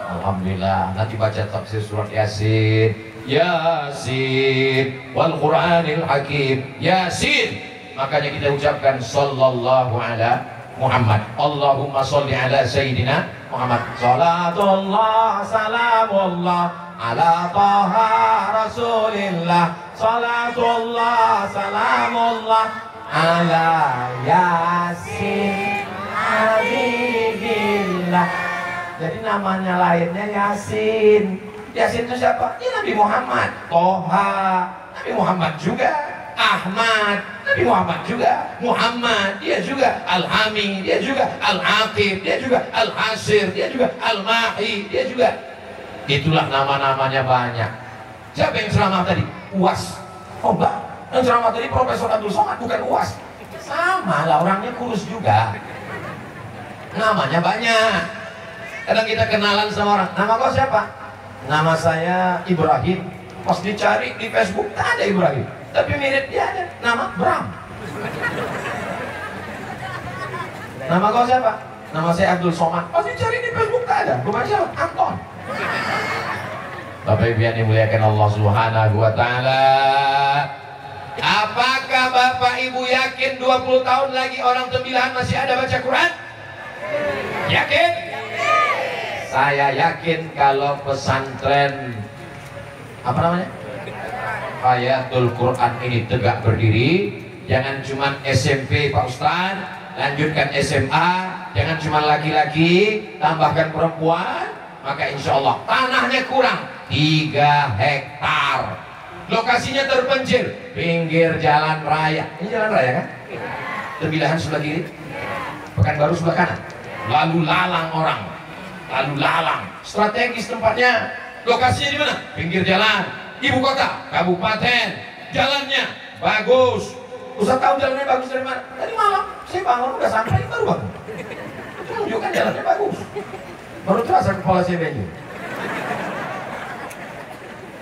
Alhamdulillah, nanti baca tafsir surat Yasin. Yasin wal Qur'anil Hakim. Yasin. Makanya kita ucapkan sallallahu ala Muhammad. Allahumma sholli ala sayyidina Muhammad. Salatullah salamullah ala taha rasulillah. Salatullah salamullah ala Yasin habibillah. Jadi namanya lainnya Yasin. Yasin itu siapa? Ya Nabi Muhammad. Toha Nabi Muhammad juga. Ahmad Nabi Muhammad juga. Muhammad dia juga. Al-Hami dia juga. Al-Aqib dia juga. Al-Hasir dia juga. Al-Mahi dia juga. Itulah nama-namanya banyak. Siapa yang ceramah tadi? UAS. Oh enggak, yang ceramah tadi Profesor Abdul Somad, bukan UAS. Sama lah, orangnya kurus juga. Namanya banyak. Kadang kita kenalan sama orang, nama kau siapa? Nama saya Ibrahim. Pas dicari di Facebook tak ada Ibrahim, tapi mirip dia ada, nama Bram. Nama kau siapa? Nama saya Abdul Somad. Pas dicari di Facebook tak ada. Bukan siapa? Anton. Bapak Ibu yang dimuliakan Allah Subhanahu wa taala. Apakah Bapak Ibu yakin 20 tahun lagi orang Tembilahan masih ada baca Quran? Yakin? Saya yakin kalau pesantren apa namanya? Hayatul Quran ini tegak berdiri, jangan cuma SMP Pak Ustaz, lanjutkan SMA, jangan cuma laki-laki, tambahkan perempuan, maka insya Allah tanahnya kurang 3 hektar. Lokasinya terpencil, pinggir jalan raya. Ini jalan raya kan? Tembilahan sebelah kiri, Pekanbaru sebelah kanan. Lalu lalang orang, lalu lalang. Strategis tempatnya. Lokasinya di mana? Pinggir jalan. Ibu kota, kabupaten. Jalannya bagus. Ustaz tahu jalannya bagus dari mana? Tadi malam saya bangun udah sampai baru bangun. Itu menunjukkan jalannya bagus. Baru terasa kepala saya benjol.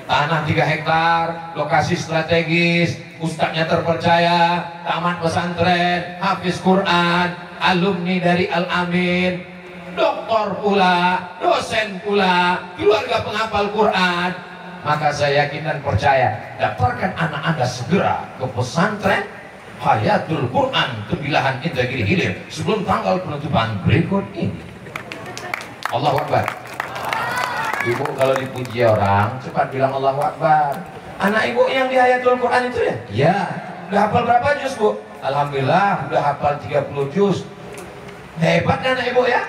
Tanah 3 hektar, lokasi strategis, ustadznya terpercaya, tamat pesantren, hafiz Quran, alumni dari Al-Amin, doktor pula, dosen pula, keluarga penghafal Quran. Maka saya yakin dan percaya, daftarkan anak Anda segera ke pesantren Hayatul Quran Tembilahan Indragiri Hilir sebelum tanggal penutupan berikut ini. Allahu Akbar. Ibu kalau dipuji orang cepat bilang Allahu Akbar. Anak ibu yang di Hayatul Quran itu ya? Ya. Udah hafal berapa juz bu? Alhamdulillah udah hafal 30 juz. Hebat kan anak ibu ya?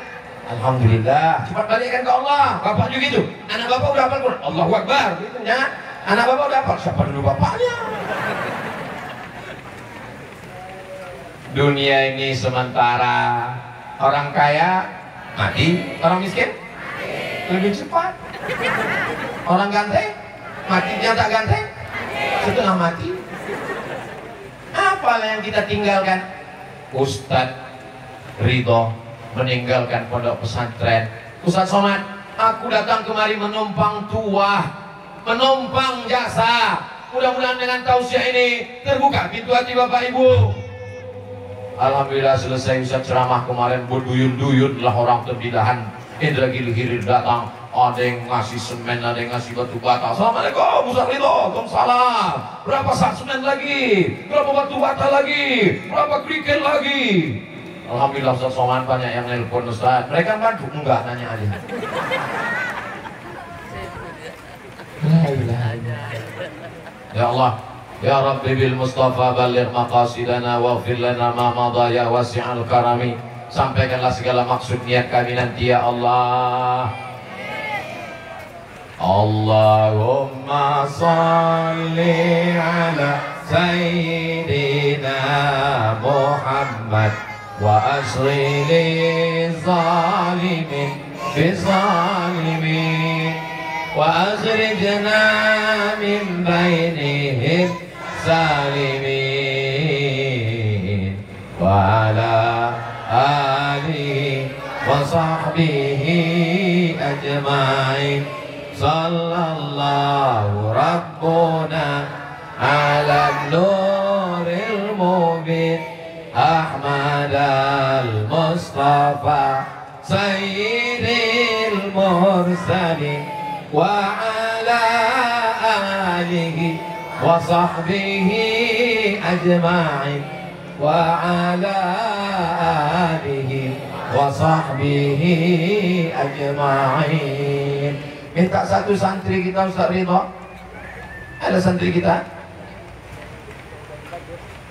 Alhamdulillah. Cepat balikkan ke Allah. Bapak juga gitu. Anak bapak udah hafal Quran. Allahu Akbar. Gitu ya. Anak bapak udah hafal. Siapa dulu bapaknya? Dunia ini sementara. Orang kaya mati, orang miskin lebih cepat. Orang ganteng matinya tak ganteng, setelah mati. Apa yang kita tinggalkan? Ustadz Ridho meninggalkan pondok pesantren. Ustadz Somad, aku datang kemari menumpang tuah, menumpang jasa. Mudah-mudahan dengan tausiah ini terbuka pintu hati Bapak Ibu. Alhamdulillah selesai Ustadz ceramah kemarin, berduyun-duyun lah orang Tembilahan Indragiri Hilir datang. Ada yang ngasih semen, ada yang ngasih batu bata. Assalamualaikum Ustaz Ridho, waalaikumsalam. Berapa sak semen lagi? Berapa batu bata lagi? Berapa kerikil lagi? Alhamdulillah Ustaz Somad banyak yang nelpon Ustaz. Mereka bantu? Enggak, nanya aja. Ya Allah, ya Rabbi bil Mustafa baligh maqasidana waghfir lana ma madha ya wasi'al karami. Sampaikanlah segala maksud niat kami nanti ya Allah. Allahumma salli ala sayyidina Muhammad wa asri li zalimin bi zalimin wa akhrijna min bainihim salimin wa وصحبه أجمعين صلى الله ربنا على النور المبين أحمد المصطفى سيد المرسلين وعلى آله وصحبه أجمعين وعلى آله وصحبه أجمعين. Minta satu santri kita, Ustaz Ridho. Ada santri kita?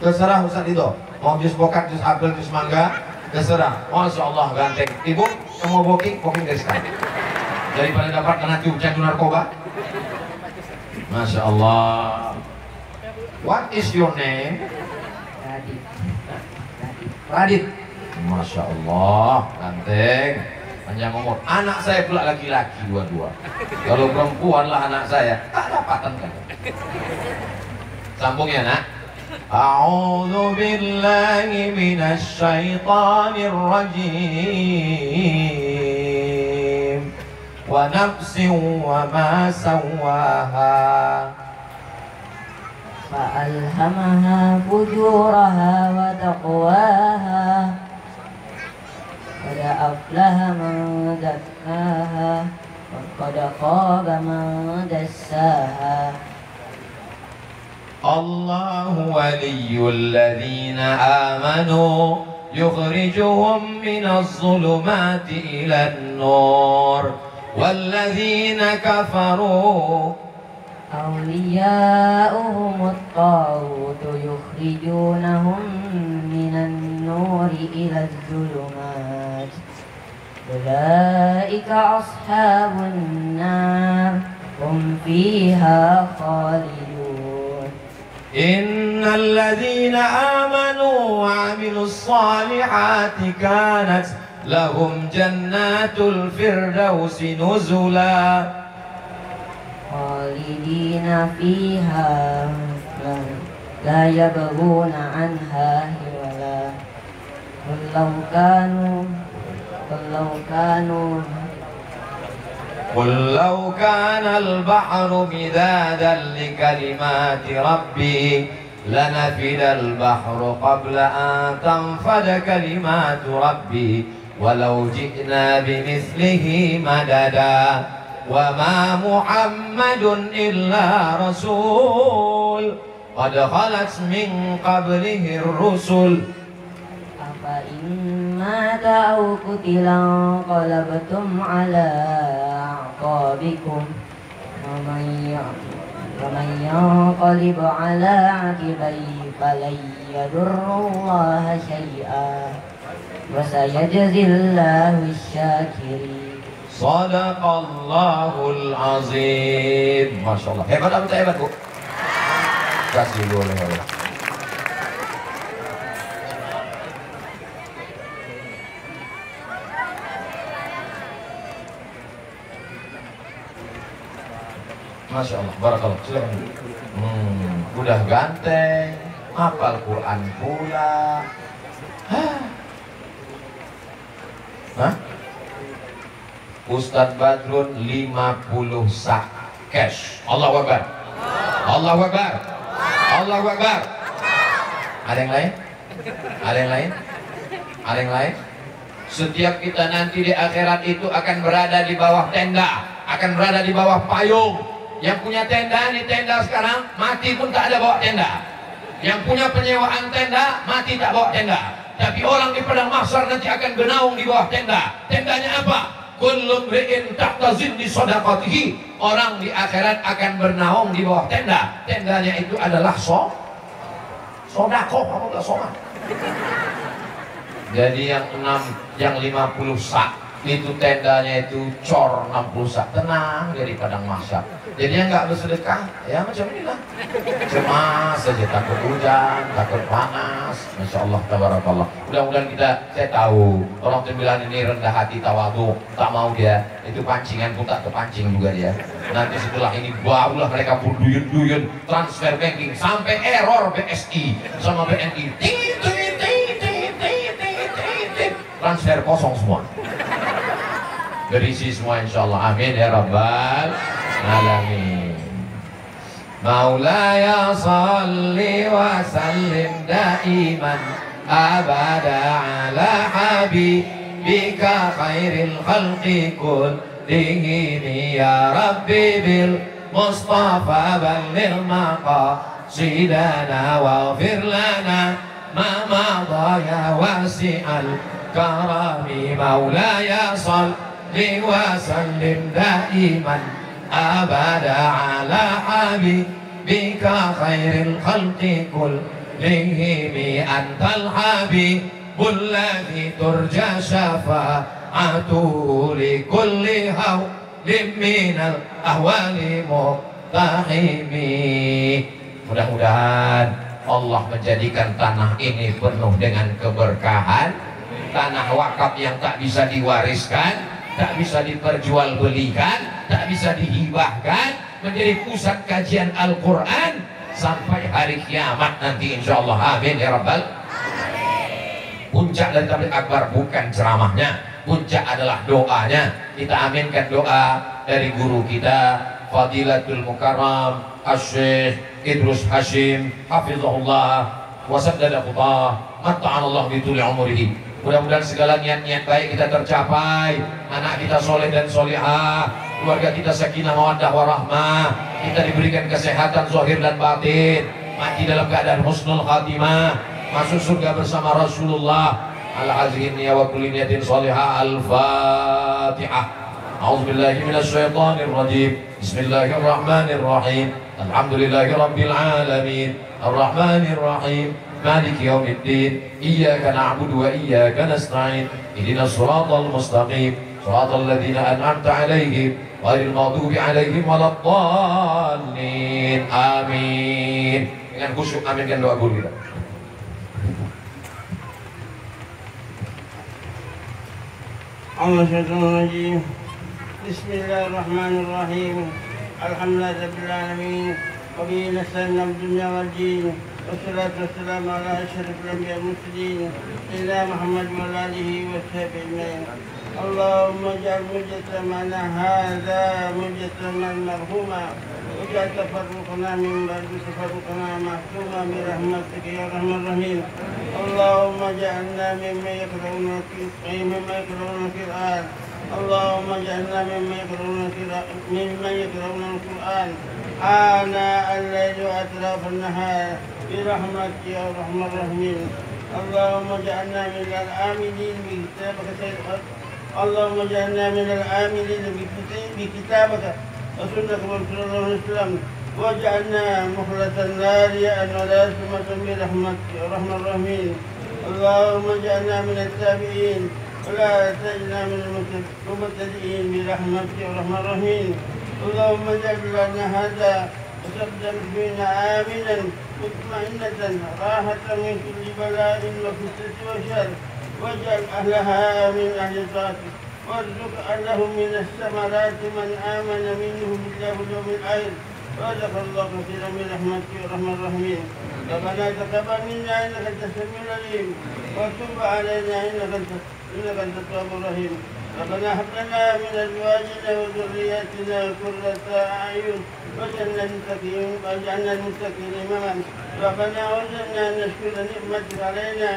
Terserah Ustaz Ridho. Mau jus bokat, jus apel, jus mangga, terserah. Masya Allah ganteng. Ibu yang mau booking dari sekarang. Daripada dapat kena candu narkoba. Masya Allah. What is your name? Radit. Radit. Masya Allah, ganteng, panjang umur. Anak saya pula laki-laki dua-dua. Kalau perempuan lah anak saya, tak dapatan kan. Sambung ya nak. A'udzu billahi minasy syaithanir rajim. Wa nafsin wa ma sawwaha. فألهمها فجورها وتقواها قد أفلح من زكاها وقد خاب من دساها. الله ولي الذين آمنوا يخرجهم من الظلمات إلى النور والذين كفروا أولياؤهم الطاغوت يخرجونهم من النور إلى الظلمات أولئك أصحاب النار هم فيها خالدون. إن الذين آمنوا وعملوا الصالحات كانت لهم جنات الفردوس نزلا خالدين فيها لا يبغون عنها حولا قل لو كان البحر مدادا لكلمات ربي لنفد البحر قبل أن تنفد كلمات ربي ولو جئنا بمثله مددا وما محمد إلا رسول قد خلت من قبله الرسل أفإن مات أو قتل انقلبتم على أعقابكم ومن ينقلب على عقبيه فلن يضر الله شيئا وسيجزي الله الشاكرين. Sadaqallahul azim. Masya Allah. Hebat apa tak hebat, Bu? Kasih boleh Allah. Masya Allah. Barakallah. Silakan. Udah ganteng, hafal Quran pula. Hah? Ustadz Badrun 50 sak cash. Allahu Akbar. Allahu Akbar. Allahu Akbar. Ada yang lain? Ada yang lain? Ada yang lain? Setiap kita nanti di akhirat itu akan berada di bawah tenda, akan berada di bawah payung. Yang punya tenda di tenda sekarang mati pun tak ada bawa tenda. Yang punya penyewaan tenda mati tak bawa tenda. Tapi orang di padang mahsyar nanti akan bernaung di bawah tenda. Tendanya apa? Kullu mri'in tahta zilli shadaqatihi. Orang di akhirat akan bernaung di bawah tenda. Tendanya itu adalah sodako, kamu gak somat. Jadi yang 50 sak itu tendanya itu cor 60 sak. Tenang dari padang mahsyar. Jadi yang nggak bersedekah ya macam inilah, cemas saja, takut hujan, takut panas. Masya Allah, tabarakallah. Mudah-mudahan saya tahu orang terbilang ini rendah hati, tawadhu, tak mau dia itu pancingan pun tak kepancing juga dia. Nanti setelah ini barulah mereka berduyun-duyun transfer banking sampai error BSI sama BNI, transfer kosong semua. berisi semua insyaallah. Amin ya rabbal alamin. Maulaya salli wa sallim daiman abada ala habibika khairil khalqi kullihim ya rabbi bil mustafa balligh maqasidana waghfir lana ma madha ya wasi'al karami. Maulaya salli wa sallim daiman أبدا على حبيبك خير الخلق كلهم أنت الحبيب الذي ترجى شفاعته لكل هول من الأهوال مقتحم. Mudah-mudahan Allah menjadikan tanah ini penuh dengan keberkahan, tanah wakaf yang tak bisa diwariskan, tak bisa diperjualbelikan, tak bisa dihibahkan, menjadi pusat kajian Al-Quran sampai hari kiamat nanti insyaallah. Amin ya rabbal. Puncak dari tabligh akbar bukan ceramahnya, puncak adalah doanya. Kita aminkan doa dari guru kita Fadilatul Mukarram Asy-Syaikh Idrus Hashim hafizahullah wa saddada khutah mata'anallahu bi tuli umrihi. Mudah-mudahan segala niat-niat baik kita tercapai, anak kita soleh dan solehah, keluarga kita sakinah mawaddah warahmah, kita diberikan kesehatan zahir dan batin, mati dalam keadaan husnul khatimah, masuk surga bersama Rasulullah. Al-azhin ya wa kulli niyatin salihah. Al-Fatihah. A'udzubillahi minasyaitonir rajim. Bismillahirrahmanirrahim. Alhamdulillahi rabbil alamin. Ar-Rahmanir Rahim. مالك يوم الدين إياك نعبد وإياك نستعين اهدنا الصراط المستقيم صراط الذين أنعمت عليهم غير المغضوب عليهم ولا الضالين. Amin. Dengan khusyuk aminkan doa guru kita. Bismillahirrahmanirrahim. Alhamdulillahi rabbil alamin. Wa bihi nasta'inu fid dunya wad din. والصلاة والسلام على أشرف الأنبياء والمرسلين سيدنا محمد وعلى آله وصحبه أجمعين. اللهم اجعل مجتمعنا هذا مجتمعا مرحوما واجعل تفرقنا من بعد تفرقنا محكوما برحمتك يا أرحم الراحمين. اللهم اجعلنا ممن يقرؤون القرآن. اللهم اجعلنا ممن يقرؤون القرآن آناء الليل وأطراف النهار برحمتك يا أرحم الراحمين. اللهم اجعلنا من الآمنين بكتابك. اللهم اجعلنا من الآمنين بكتابك وسنة رسول الله صلى الله عليه وسلم واجعلنا مخلصا ناريا ولا سمة برحمتك يا أرحم الراحمين. اللهم اجعلنا من التابعين ولا تجعلنا من المبتدئين برحمتك يا أرحم الراحمين. اللهم اجعل لنا هذا وسبدا فينا آمنا مطمئنة راحة من كل بلاء وفتنة وشر واجعل أهلها من أهل طاعتك وارزق أهلهم من الثمرات من آمن منهم بالله واليوم الآخر وارزق الله كثيرا من رحمتك يا أرحم الراحمين. ربنا تقبل منا إنك أنت السميع العليم وتب علينا إنك أنت التواب الرحيم. ربنا هب لنا من ازواجنا وذرياتنا قرة اعين واجعلنا للمتقين اماما. ربنا وزدنا ان نشكر نعمتك علينا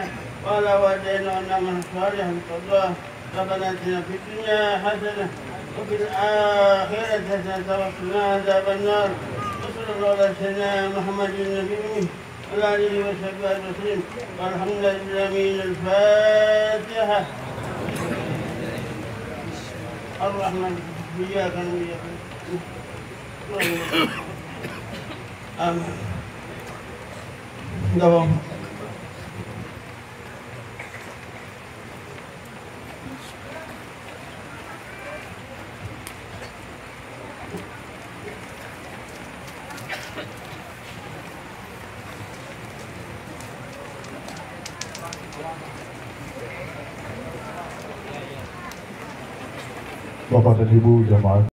وعلى والدينا ونعمل صالحا ترضاه. ربنا اتنا في الدنيا حسنه وفي الاخره حسنه وقنا عذاب النار. وصلى الله على سيدنا محمد النبي وعلى اله وصحبه وسلم والحمد لله. من الفاتحه. الرحمن إياك نعبد آمين. دوام. Bapak dan Ibu jamaah